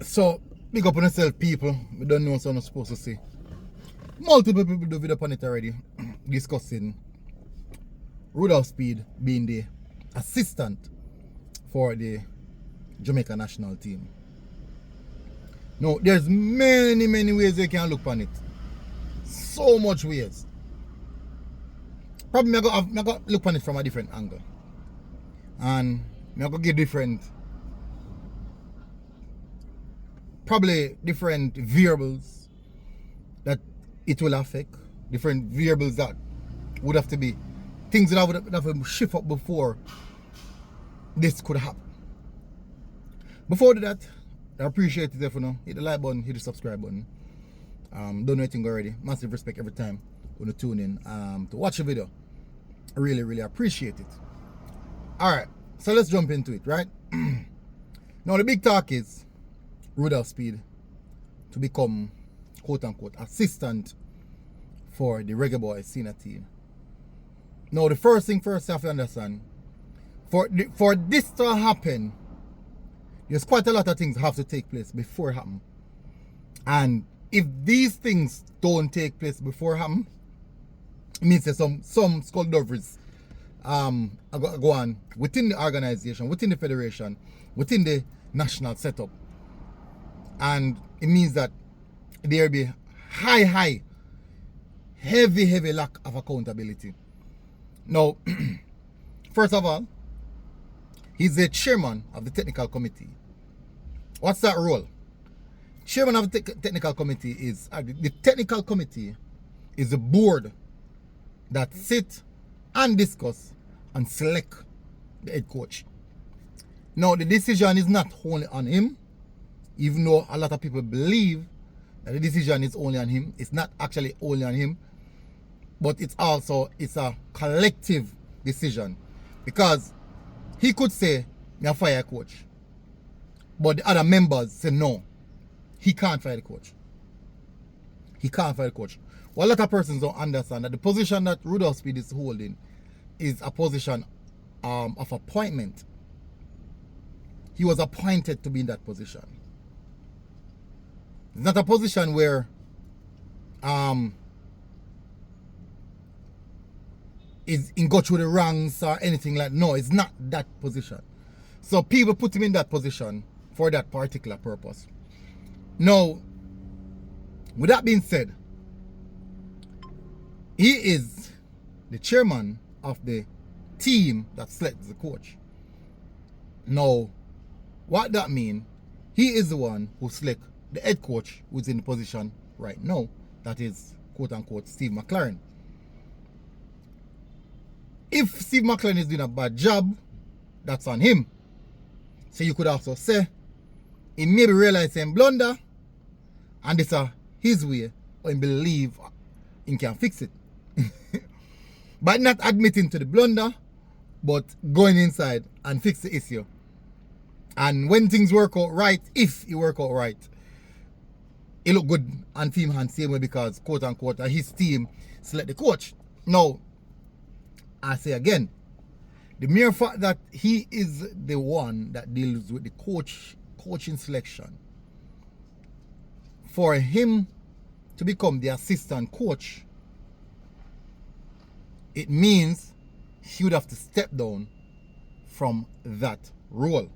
So, big up on yourself, people. We don't know what I'm supposed to say. Multiple people do video upon it already, discussing Rudolph Speid being the assistant for the Jamaica national team. Now, there's many ways you can look upon it. So much ways. Probably I'm going to look upon it from a different angle. And I'm going to give probably different variables that it will affect, different variables that would have to be things that would have to shift up before this could happen. Before that, I appreciate it if you know, hit the like button, hit the subscribe button. Don't know anything already. Massive respect every time when you tune in to watch a video. I really appreciate it. Alright, so let's jump into it, right? Now the big talk is Rudolph Speid to become quote-unquote assistant for the Reggae Boyz senior team. Now the first thing first you have to understand, for this to happen, there's quite a lot of things have to take place before it happens. And if these things don't take place before it happens, it means there's some skullduggeries go on within the organization, within the federation, within the national setup. And it means that there will be heavy lack of accountability. Now, first of all, he's the chairman of the technical committee. What's that role? Chairman of the technical committee is the technical committee is the board that sit and discuss and select the head coach. Now the decision is not only on him, even though a lot of people believe that the decision is only on him. It's not actually only on him, but it's a collective decision, because he could say, "Me fire a coach," but the other members say no, he can't fire the coach. He can't fire the coach. What a lot of persons don't understand that the position that Rudolph Speid is holding is a position of appointment. He was appointed to be in that position. It's not a position where is in go through the ranks or anything like that. No, it's not that position. So people put him in that position for that particular purpose. Now, with that being said, he is the chairman of the team that selects the coach. Now, what that means, he is the one who selects the head coach who's in the position right now, that is quote-unquote Steve McLaren. If Steve McLaren is doing a bad job, that's on him. So you could also say, he maybe realize him blunder, and it's his way, or he believe he can fix it. But not admitting to the blunder, but going inside and fix the issue. And when things work out right, if it work out right, it look good on team hands same way, because quote unquote his team select the coach. Now, I say again, the mere fact that he is the one that deals with the coaching selection, for him to become the assistant coach, it means he would have to step down from that role.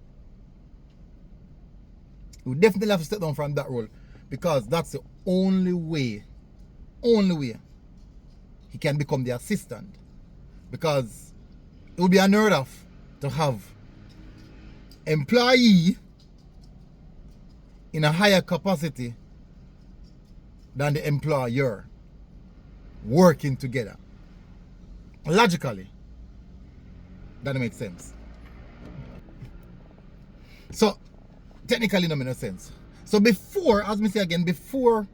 He would definitely have to step down from that role, because that's the only way he can become the assistant. Because it would be unheard of to have employee in a higher capacity than the employer working together. Logically, that makes sense. So technically, it makes no sense. So before, as me say again, before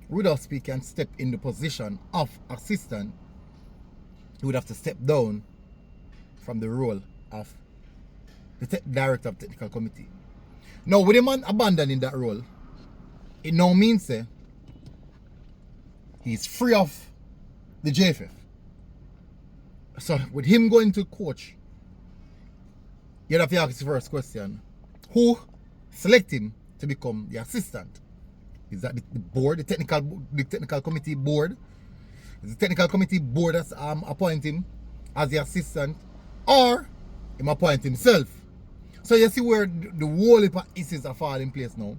Rudolph Speid can step in the position of assistant, he would have to step down from the role of the director of technical committee. Now, with the man abandoning that role, it now means he's free of the JFF. So with him going to coach, you'd have to ask the first question: who select him to become the assistant? Is that the board, the technical committee board? Is the technical committee board that's appoint him as the assistant, or him appoint himself? So you see where the whole heap of issues are falling in place now.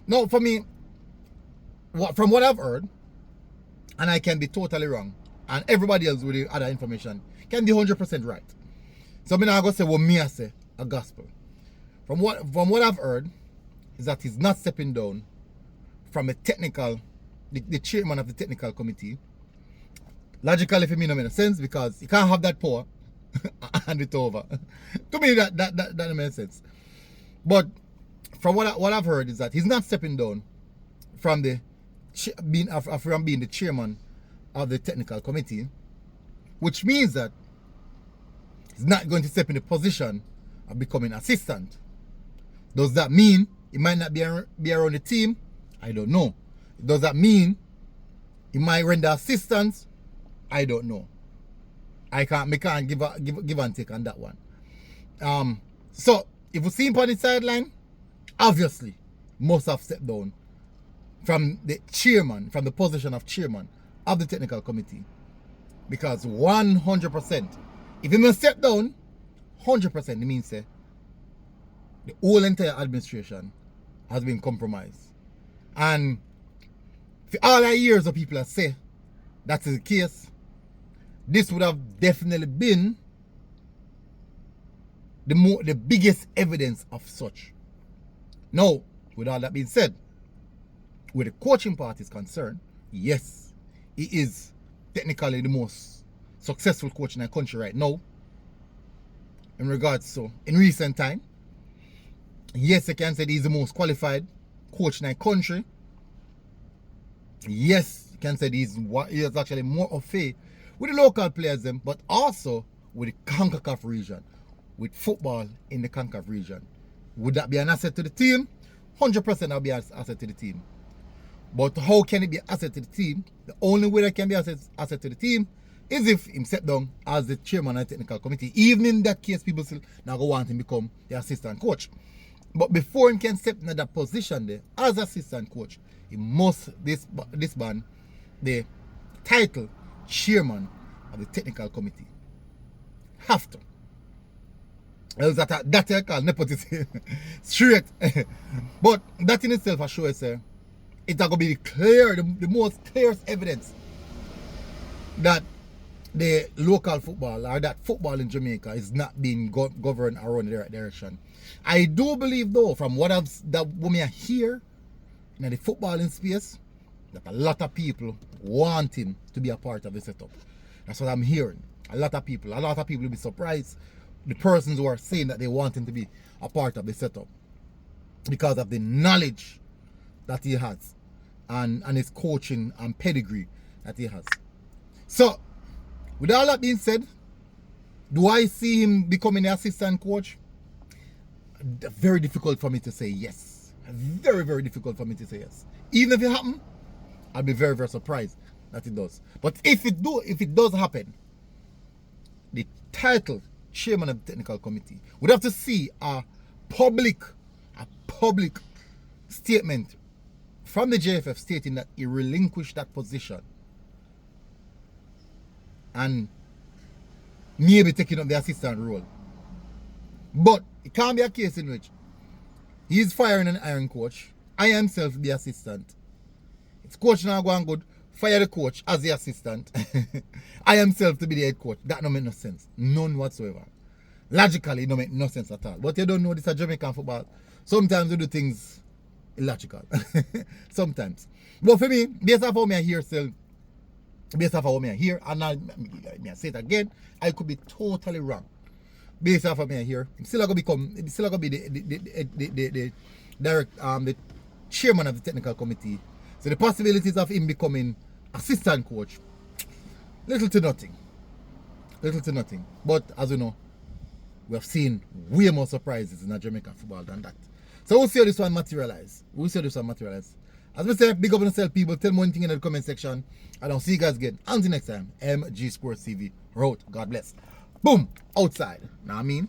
Now, for me, from what I've heard, and I can be totally wrong, and everybody else with the other information can be 100% right. So I'm not going to say what me I say a gospel. From what I've heard, is that he's not stepping down from the chairman of the technical committee. Logically, for me, no makes sense, because you can't have that power and hand it over. To me, that makes sense. But from what I've heard is that he's not stepping down from being the chairman of the technical committee, which means that he's not going to step in the position of becoming assistant. Does that mean he might not be around the team? I don't know. Does that mean he might render assistance? I don't know. I can't give and take on that one. So if we see him on the sideline, obviously must have stepped down from the position of chairman of the technical committee. Because 100%, if he must step down, 100% it means the whole entire administration has been compromised. And for all the years of people that say that's the case, this would have definitely been the biggest evidence of such. Now, with all that being said, where the coaching part is concerned, yes, he is technically the most successful coach in the country right now. In regards to, in recent time, yes, I can say he's the most qualified coach in the country. Yes, you can say he is actually more of faith with the local players, but also with the CONCACAF region, with football in the CONCACAF region. Would that be an asset to the team? 100% that would be an asset to the team. But how can it be an asset to the team? The only way that can be an asset to the team is if him step down as the chairman of the technical committee. Even in that case, people still now go want him become the assistant coach. But before he can step into that position there as assistant coach, he must disband the title chairman of the technical committee. Have to. Else that I call nepotism straight. But that in itself assures it's going to be the most clearest evidence that the local football, or that football in Jamaica, is not being governed around the right direction. I do believe, though, from what we hear in the footballing space, that a lot of people want him to be a part of the setup. That's what I'm hearing. A lot of people will be surprised, the persons who are saying that they want him to be a part of the setup, because of the knowledge that he has and his coaching and pedigree that he has. So, with all that being said, do I see him becoming an assistant coach? Very difficult for me to say yes. Very, very difficult for me to say yes. Even if it happens, I'll be very, very surprised that it does. But if it does happen, the title chairman of the technical committee would have to see a public statement from the JFF stating that he relinquished that position and maybe taking up the assistant role. But it can't be a case in which he's firing an iron coach, I himself be assistant. It's coach now going good, fire the coach as the assistant. I himself to be the head coach. That don't make no sense. None whatsoever. Logically, it don't make no sense at all. But you don't know this is Jamaican football. Sometimes we do things illogical. Sometimes. But for me, based off how I hear still, based off how I hear, and I say it again, I could be totally wrong. Based off of me here, I'm still gonna be the chairman of the technical committee. So the possibilities of him becoming assistant coach, little to nothing. But as you know, we have seen way more surprises in Jamaican football than that. So we'll see how this one materialize. As we say, big up on yourself, people. Tell me one thing in the comment section. And I'll see you guys again. Until next time, MG Sports TV. Road. God bless. Boom. Outside. Know what I mean?